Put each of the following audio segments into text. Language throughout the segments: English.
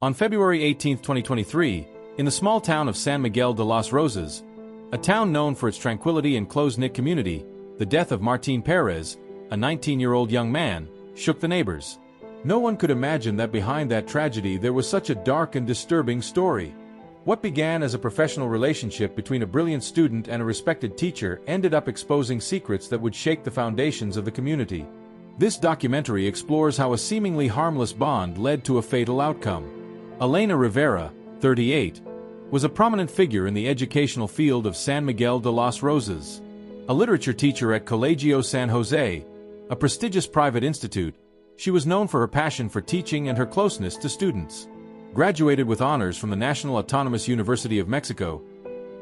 On February 18, 2023, in the small town of San Miguel de los Rosas, a town known for its tranquility and close-knit community, the death of Martín Pérez, a 19-year-old young man, shook the neighbors. No one could imagine that behind that tragedy there was such a dark and disturbing story. What began as a professional relationship between a brilliant student and a respected teacher ended up exposing secrets that would shake the foundations of the community. This documentary explores how a seemingly harmless bond led to a fatal outcome. Elena Rivera, 38, was a prominent figure in the educational field of San Miguel de los Rosas. A literature teacher at Colegio San Jose, a prestigious private institute, she was known for her passion for teaching and her closeness to students. Graduated with honors from the National Autonomous University of Mexico,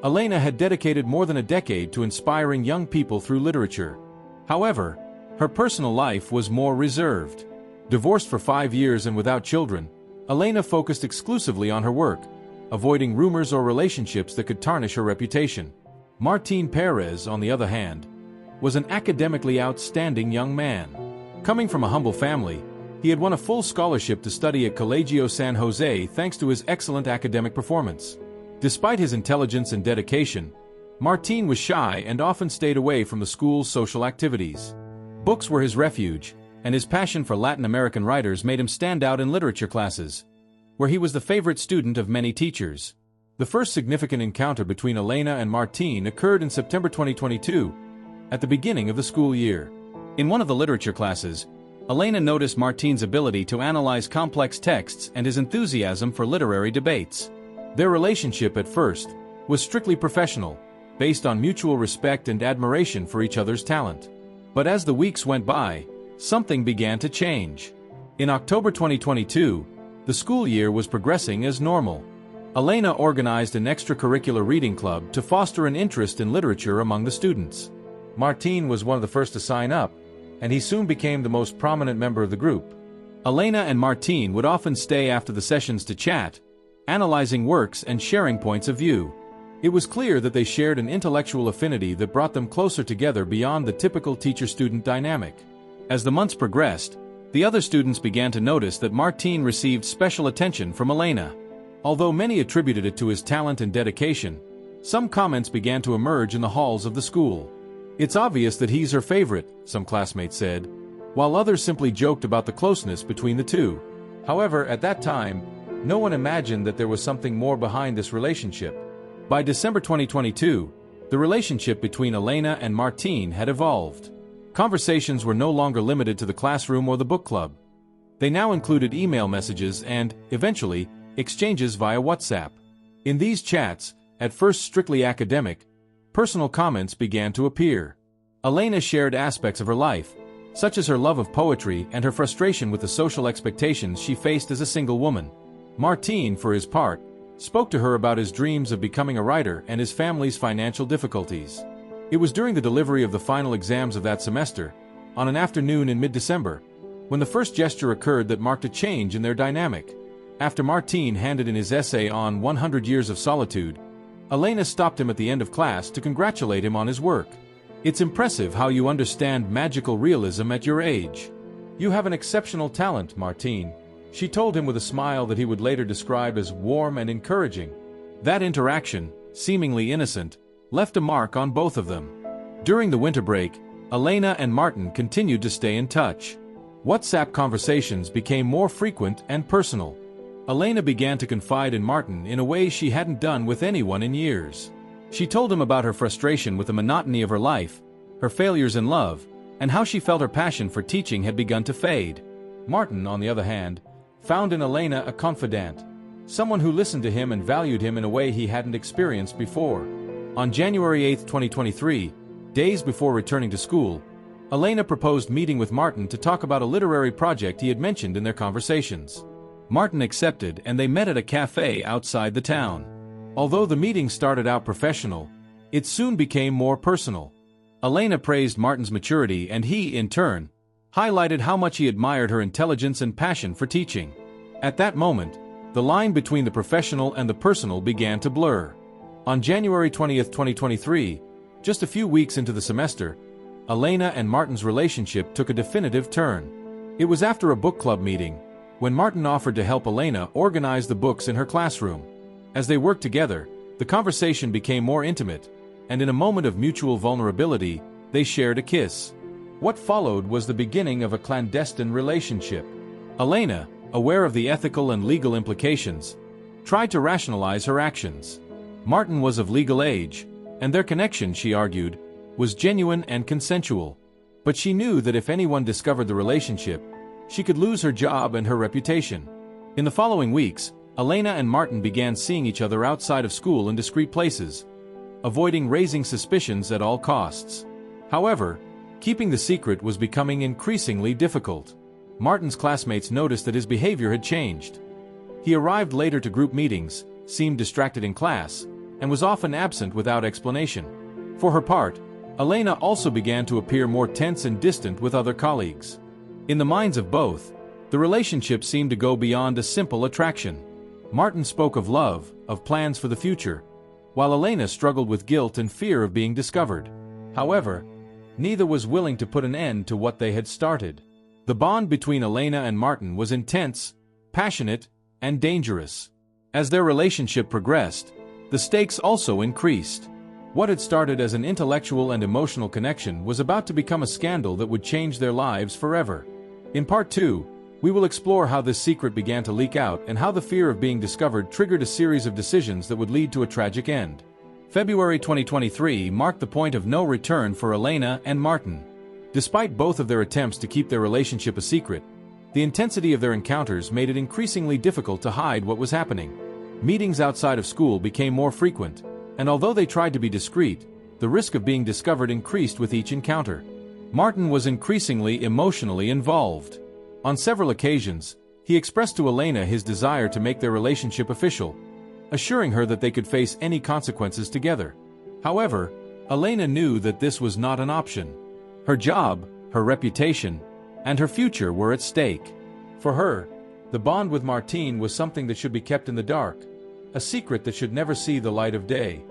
Elena had dedicated more than a decade to inspiring young people through literature. However, her personal life was more reserved. Divorced for 5 years and without children, Elena focused exclusively on her work, avoiding rumors or relationships that could tarnish her reputation. Martín Pérez, on the other hand, was an academically outstanding young man. Coming from a humble family, he had won a full scholarship to study at Colegio San Jose thanks to his excellent academic performance. Despite his intelligence and dedication, Martín was shy and often stayed away from the school's social activities. Books were his refuge, and his passion for Latin American writers made him stand out in literature classes, where he was the favorite student of many teachers. The first significant encounter between Elena and Martín occurred in September 2022, at the beginning of the school year. In one of the literature classes, Elena noticed Martín's ability to analyze complex texts and his enthusiasm for literary debates. Their relationship at first was strictly professional, based on mutual respect and admiration for each other's talent. But as the weeks went by, something began to change. In October 2022, the school year was progressing as normal. Elena organized an extracurricular reading club to foster an interest in literature among the students. Martín was one of the first to sign up, and he soon became the most prominent member of the group. Elena and Martín would often stay after the sessions to chat, analyzing works and sharing points of view. It was clear that they shared an intellectual affinity that brought them closer together beyond the typical teacher-student dynamic. As the months progressed, the other students began to notice that Martín received special attention from Elena. Although many attributed it to his talent and dedication, some comments began to emerge in the halls of the school. "It's obvious that he's her favorite," some classmates said, while others simply joked about the closeness between the two. However, at that time, no one imagined that there was something more behind this relationship. By December 2022, the relationship between Elena and Martín had evolved. Conversations were no longer limited to the classroom or the book club. They now included email messages and, eventually, exchanges via WhatsApp. In these chats, at first strictly academic, personal comments began to appear. Elena shared aspects of her life, such as her love of poetry and her frustration with the social expectations she faced as a single woman. Martín, for his part, spoke to her about his dreams of becoming a writer and his family's financial difficulties. It was during the delivery of the final exams of that semester, on an afternoon in mid-December, when the first gesture occurred that marked a change in their dynamic. After Martín handed in his essay on 100 Years of Solitude, Elena stopped him at the end of class to congratulate him on his work. "It's impressive how you understand magical realism at your age. You have an exceptional talent, Martín," she told him with a smile that he would later describe as warm and encouraging. That interaction, seemingly innocent, left a mark on both of them. During the winter break, Elena and Martín continued to stay in touch. WhatsApp conversations became more frequent and personal. Elena began to confide in Martín in a way she hadn't done with anyone in years. She told him about her frustration with the monotony of her life, her failures in love, and how she felt her passion for teaching had begun to fade. Martín, on the other hand, found in Elena a confidant, someone who listened to him and valued him in a way he hadn't experienced before. On January 8, 2023, days before returning to school, Elena proposed meeting with Martín to talk about a literary project he had mentioned in their conversations. Martín accepted and they met at a cafe outside the town. Although the meeting started out professional, it soon became more personal. Elena praised Martín's maturity and he, in turn, highlighted how much he admired her intelligence and passion for teaching. At that moment, the line between the professional and the personal began to blur. On January 20, 2023, just a few weeks into the semester, Elena and Martín's relationship took a definitive turn. It was after a book club meeting, when Martin offered to help Elena organize the books in her classroom. As they worked together, the conversation became more intimate, and in a moment of mutual vulnerability, they shared a kiss. What followed was the beginning of a clandestine relationship. Elena, aware of the ethical and legal implications, tried to rationalize her actions. Martin was of legal age, and their connection, she argued, was genuine and consensual. But she knew that if anyone discovered the relationship, she could lose her job and her reputation. In the following weeks, Elena and Martin began seeing each other outside of school in discreet places, avoiding raising suspicions at all costs. However, keeping the secret was becoming increasingly difficult. Martin's classmates noticed that his behavior had changed. He arrived later to group meetings, seemed distracted in class, and was often absent without explanation. For her part, Elena also began to appear more tense and distant with other colleagues. In the minds of both, the relationship seemed to go beyond a simple attraction. Martin spoke of love, of plans for the future, while Elena struggled with guilt and fear of being discovered. However, neither was willing to put an end to what they had started. The bond between Elena and Martin was intense, passionate, and dangerous. As their relationship progressed, the stakes also increased. What had started as an intellectual and emotional connection was about to become a scandal that would change their lives forever. In Part 2, we will explore how this secret began to leak out and how the fear of being discovered triggered a series of decisions that would lead to a tragic end. February 2023 marked the point of no return for Elena and Martin. Despite both of their attempts to keep their relationship a secret, the intensity of their encounters made it increasingly difficult to hide what was happening. Meetings outside of school became more frequent, and although they tried to be discreet, the risk of being discovered increased with each encounter. Martin was increasingly emotionally involved. On several occasions, he expressed to Elena his desire to make their relationship official, assuring her that they could face any consequences together. However, Elena knew that this was not an option. Her job, her reputation, and her future were at stake. For her, the bond with Martin was something that should be kept in the dark, a secret that should never see the light of day.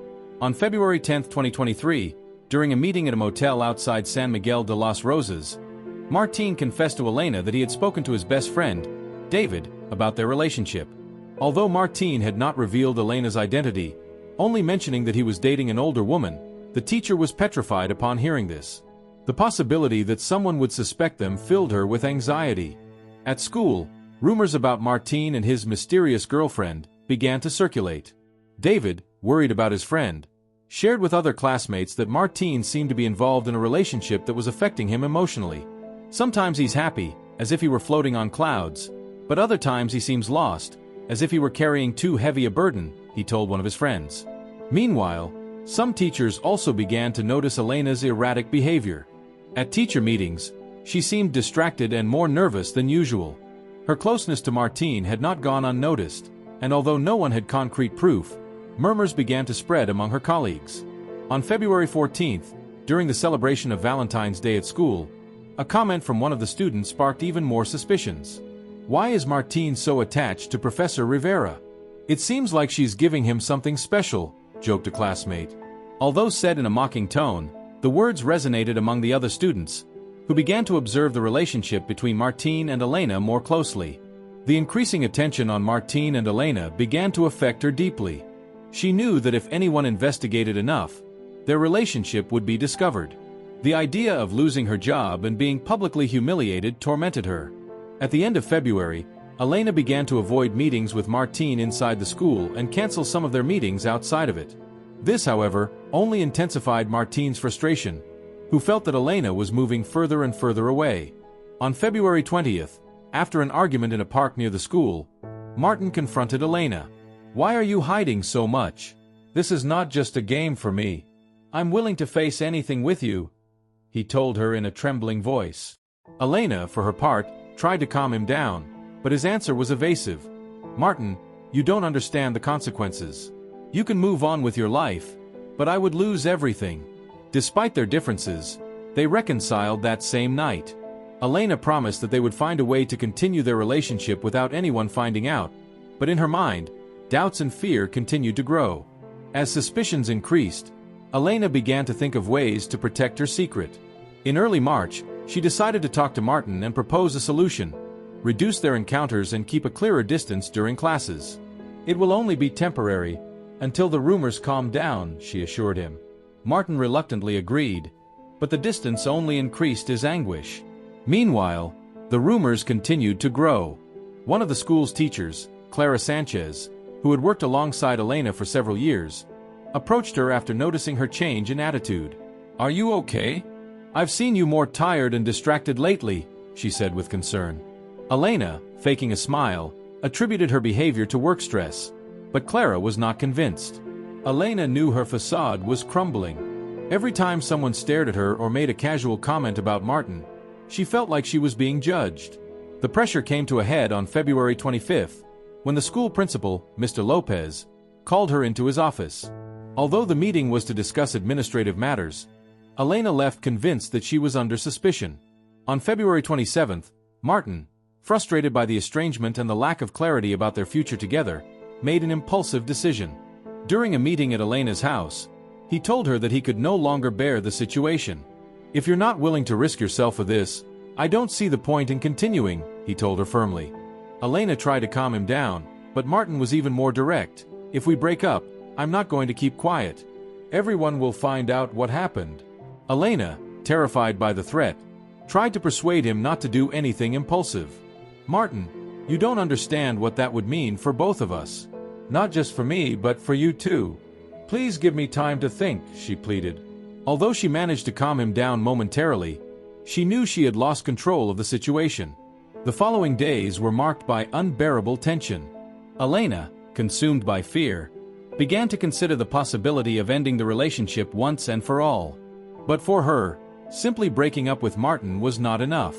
On February 10, 2023, during a meeting at a motel outside San Miguel de los Rosas, Martin confessed to Elena that he had spoken to his best friend, David, about their relationship. Although Martin had not revealed Elena's identity, only mentioning that he was dating an older woman, the teacher was petrified upon hearing this. The possibility that someone would suspect them filled her with anxiety. At school, rumors about Martin and his mysterious girlfriend began to circulate. David, worried about his friend, shared with other classmates that Martin seemed to be involved in a relationship that was affecting him emotionally. Sometimes he's happy, as if he were floating on clouds, but other times he seems lost, as if he were carrying too heavy a burden, he told one of his friends. Meanwhile, some teachers also began to notice Elena's erratic behavior. At teacher meetings, she seemed distracted and more nervous than usual. Her closeness to Martin had not gone unnoticed, and although no one had concrete proof, murmurs began to spread among her colleagues. On February 14th, during the celebration of Valentine's Day at school, a comment from one of the students sparked even more suspicions. "Why is Martin so attached to Professor Rivera? It seems like she's giving him something special," joked a classmate. Although said in a mocking tone, the words resonated among the other students, who began to observe the relationship between Martin and Elena more closely. The increasing attention on Martin and Elena began to affect her deeply. She knew that if anyone investigated enough, their relationship would be discovered. The idea of losing her job and being publicly humiliated tormented her. At the end of February, Elena began to avoid meetings with Martin inside the school and cancel some of their meetings outside of it. This, however, only intensified Martin's frustration, who felt that Elena was moving further and further away. On February 20th, after an argument in a park near the school, Martin confronted Elena. "Why are you hiding so much? This is not just a game for me. I'm willing to face anything with you," he told her in a trembling voice. Elena, for her part, tried to calm him down, but his answer was evasive. "Martin, you don't understand the consequences. You can move on with your life, but I would lose everything." Despite their differences, they reconciled that same night. Elena promised that they would find a way to continue their relationship without anyone finding out, but in her mind, doubts and fear continued to grow. As suspicions increased, Elena began to think of ways to protect her secret. In early March, she decided to talk to Martin and propose a solution. reduce their encounters and keep a clearer distance during classes. It will only be temporary, until the rumors calm down, she assured him. Martin reluctantly agreed, but the distance only increased his anguish. Meanwhile, the rumors continued to grow. One of the school's teachers, Clara Sanchez, who had worked alongside Elena for several years, approached her after noticing her change in attitude. "Are you okay? I've seen you more tired and distracted lately," she said with concern. Elena, faking a smile, attributed her behavior to work stress, but Clara was not convinced. Elena knew her facade was crumbling. Every time someone stared at her or made a casual comment about Martin, she felt like she was being judged. The pressure came to a head on February 25th, when the school principal, Mr. Lopez, called her into his office. Although the meeting was to discuss administrative matters, Elena left convinced that she was under suspicion. On February 27th, Martin, frustrated by the estrangement and the lack of clarity about their future together, made an impulsive decision. During a meeting at Elena's house, he told her that he could no longer bear the situation. "If you're not willing to risk yourself for this, I don't see the point in continuing," he told her firmly. Elena tried to calm him down, but Martin was even more direct. "If we break up, I'm not going to keep quiet. Everyone will find out what happened." Elena, terrified by the threat, tried to persuade him not to do anything impulsive. "Martin, you don't understand what that would mean for both of us. Not just for me, but for you too. Please give me time to think," she pleaded. Although she managed to calm him down momentarily, she knew she had lost control of the situation. The following days were marked by unbearable tension. Elena, consumed by fear, began to consider the possibility of ending the relationship once and for all. But for her, simply breaking up with Martin was not enough.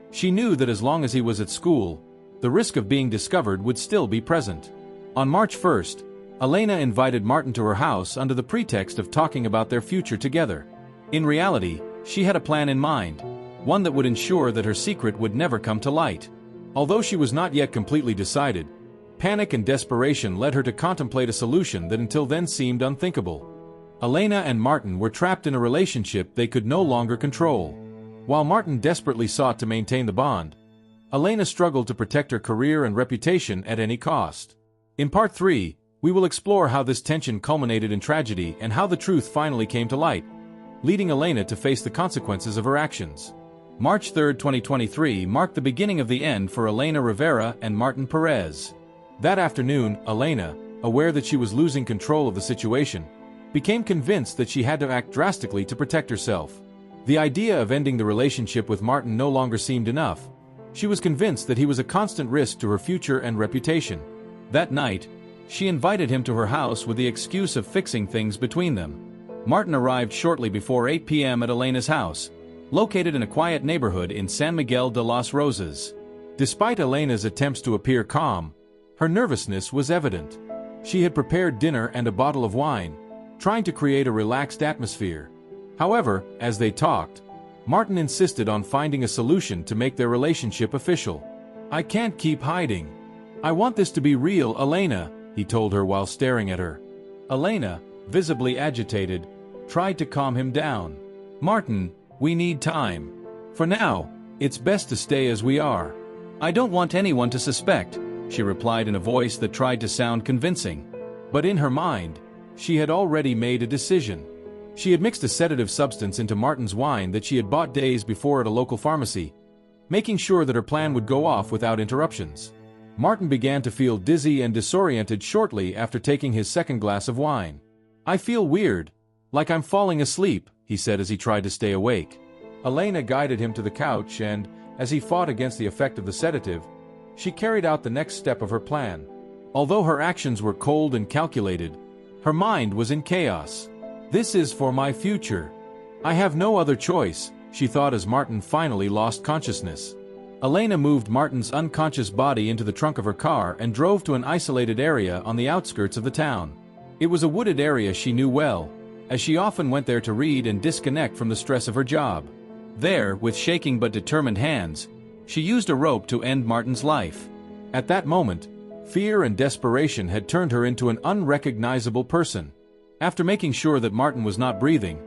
She knew that as long as he was at school, the risk of being discovered would still be present. On March 1st, Elena invited Martin to her house under the pretext of talking about their future together. In reality, she had a plan in mind, one that would ensure that her secret would never come to light. Although she was not yet completely decided, panic and desperation led her to contemplate a solution that until then seemed unthinkable. Elena and Martin were trapped in a relationship they could no longer control. While Martin desperately sought to maintain the bond, Elena struggled to protect her career and reputation at any cost. In Part 3, we will explore how this tension culminated in tragedy and how the truth finally came to light, leading Elena to face the consequences of her actions. March 3, 2023 marked the beginning of the end for Elena Rivera and Martin Perez. That afternoon, Elena, aware that she was losing control of the situation, became convinced that she had to act drastically to protect herself. The idea of ending the relationship with Martin no longer seemed enough. She was convinced that he was a constant risk to her future and reputation. That night, she invited him to her house with the excuse of fixing things between them. Martin arrived shortly before 8 p.m. at Elena's house, located in a quiet neighborhood in San Miguel de los Rosas. Despite Elena's attempts to appear calm, her nervousness was evident. She had prepared dinner and a bottle of wine, trying to create a relaxed atmosphere. However, as they talked, Martin insisted on finding a solution to make their relationship official. "I can't keep hiding. I want this to be real, Elena," he told her while staring at her. Elena, visibly agitated, tried to calm him down. "Martin, we need time. For now, it's best to stay as we are. I don't want anyone to suspect," she replied in a voice that tried to sound convincing. But in her mind, she had already made a decision. She had mixed a sedative substance into Martin's wine that she had bought days before at a local pharmacy, making sure that her plan would go off without interruptions. Martin began to feel dizzy and disoriented shortly after taking his second glass of wine. "I feel weird, like I'm falling asleep," he said as he tried to stay awake. Elena guided him to the couch and, as he fought against the effect of the sedative, she carried out the next step of her plan. Although her actions were cold and calculated, her mind was in chaos. "This is for my future. I have no other choice," she thought as Martin finally lost consciousness. Elena moved Martin's unconscious body into the trunk of her car and drove to an isolated area on the outskirts of the town. It was a wooded area she knew well, as she often went there to read and disconnect from the stress of her job. There, with shaking but determined hands, she used a rope to end Martin's life. At that moment, fear and desperation had turned her into an unrecognizable person. After making sure that Martin was not breathing,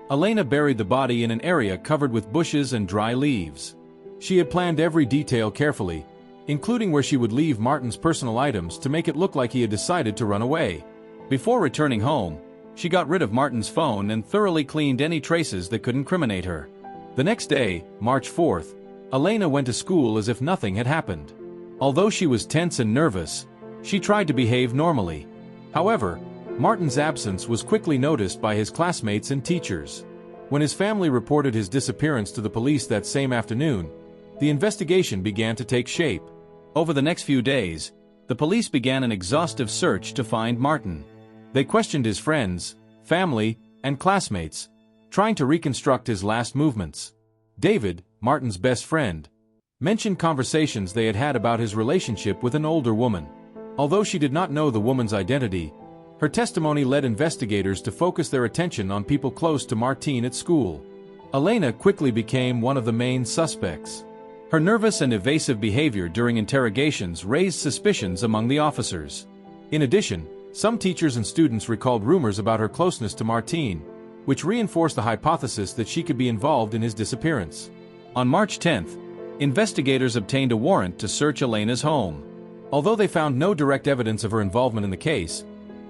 Elena buried the body in an area covered with bushes and dry leaves. She had planned every detail carefully, including where she would leave Martin's personal items to make it look like he had decided to run away. Before returning home, she got rid of Martin's phone and thoroughly cleaned any traces that could incriminate her. The next day, March 4th, Elena went to school as if nothing had happened. Although she was tense and nervous, she tried to behave normally. However, Martin's absence was quickly noticed by his classmates and teachers. When his family reported his disappearance to the police that same afternoon, the investigation began to take shape. Over the next few days, the police began an exhaustive search to find Martin. They questioned his friends, family, and classmates, trying to reconstruct his last movements. David, Martin's best friend, mentioned conversations they had had about his relationship with an older woman. Although she did not know the woman's identity, her testimony led investigators to focus their attention on people close to Martine at school. Elena quickly became one of the main suspects. Her nervous and evasive behavior during interrogations raised suspicions among the officers. In addition, some teachers and students recalled rumors about her closeness to Martine, which reinforced the hypothesis that she could be involved in his disappearance. On March 10th, investigators obtained a warrant to search Elena's home. Although they found no direct evidence of her involvement in the case,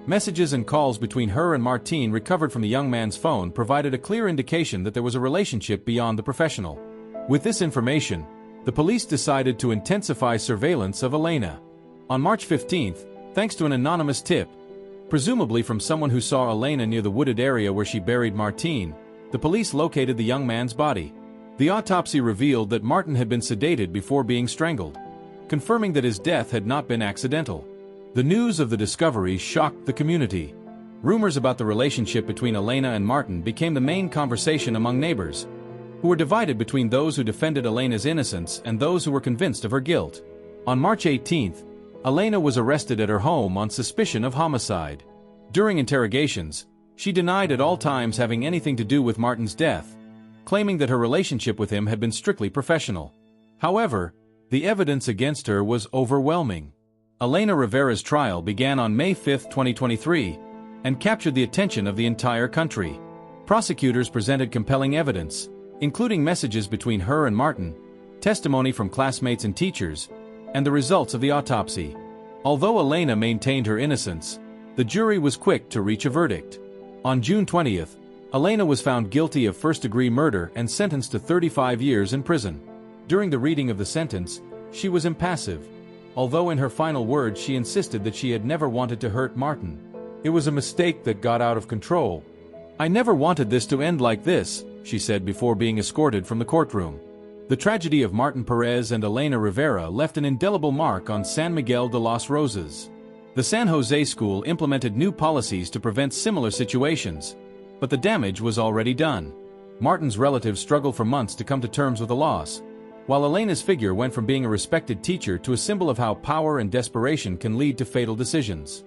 messages and calls between her and Martine recovered from the young man's phone provided a clear indication that there was a relationship beyond the professional. With this information, the police decided to intensify surveillance of Elena. On March 15th, thanks to an anonymous tip, presumably from someone who saw Elena near the wooded area where she buried Martine, the police located the young man's body. The autopsy revealed that Martin had been sedated before being strangled, confirming that his death had not been accidental. The news of the discovery shocked the community. Rumors about the relationship between Elena and Martin became the main conversation among neighbors, who were divided between those who defended Elena's innocence and those who were convinced of her guilt. On March 18th, Elena was arrested at her home on suspicion of homicide. During interrogations, she denied at all times having anything to do with Martin's death, claiming that her relationship with him had been strictly professional. However, the evidence against her was overwhelming. Elena Rivera's trial began on May 5, 2023, and captured the attention of the entire country. Prosecutors presented compelling evidence, including messages between her and Martin, testimony from classmates and teachers, and the results of the autopsy. Although Elena maintained her innocence, the jury was quick to reach a verdict. On June 20th, Elena was found guilty of first-degree murder and sentenced to 35 years in prison. During the reading of the sentence, she was impassive, although in her final words she insisted that she had never wanted to hurt Martin. It was a mistake that got out of control. "I never wanted this to end like this," she said before being escorted from the courtroom. The tragedy of Martin Perez and Elena Rivera left an indelible mark on San Miguel de los Rosas. The San Jose school implemented new policies to prevent similar situations, but the damage was already done. Martin's relatives struggled for months to come to terms with the loss, while Elena's figure went from being a respected teacher to a symbol of how power and desperation can lead to fatal decisions.